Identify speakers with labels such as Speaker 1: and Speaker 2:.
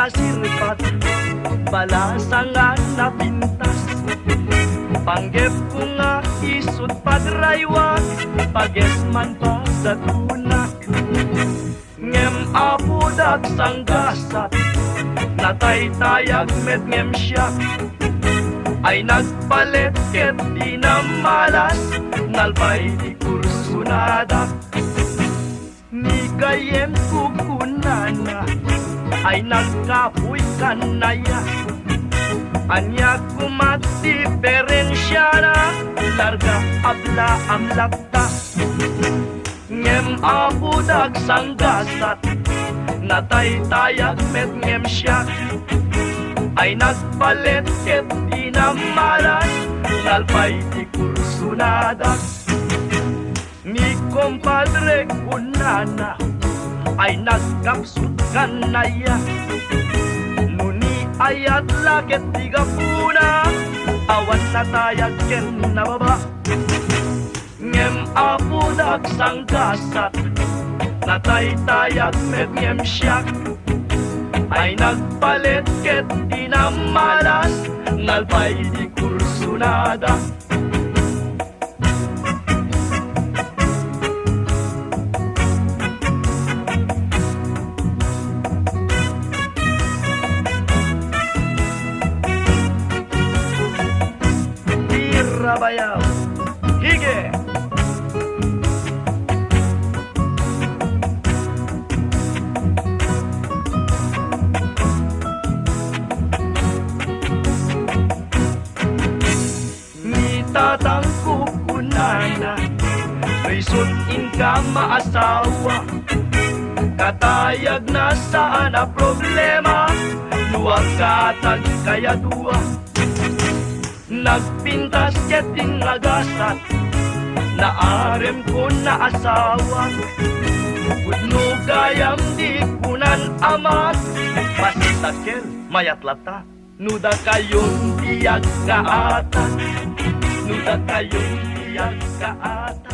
Speaker 1: nasirpat, balasangan na pintas. Panggep ko nga isut padraywak, pages man pa sa tunak. Ngem apudak sanggasat, nataytayag met ngem siya. Ay nagpalit ket di na malas, nalpay di kursunada. Ni kayem kukunana, ay nagkapuy kanaya. Anya kumat diferensya na, larga abla ang lakta. Ngem apudak sanggasat, nataytayag met ngem siya. Ay nagpalit ket di na malas, nalpay di kursunada. Ni kompadre kunana, ay nagkapsut kanaya. Nuni ayat laket di gapuna, awan natayag ken nababa. Ngem apudak sanggasat, nataytayag met ngem siya. Ay nagpalit ket di na malas, nalpay di kursunada. Tirabayaw, hige! Tatang kukunana, risot in ka maasawa. Katayag na saan na problema, luwag katag kaya duwa. Nagpintas keting nagasat, naarem ko na asawa. Pudno gayam di kunan amat, pasitakel mayat lata. Nuda kayong tiyag kaatan, nuda kayong tiyag kaatan.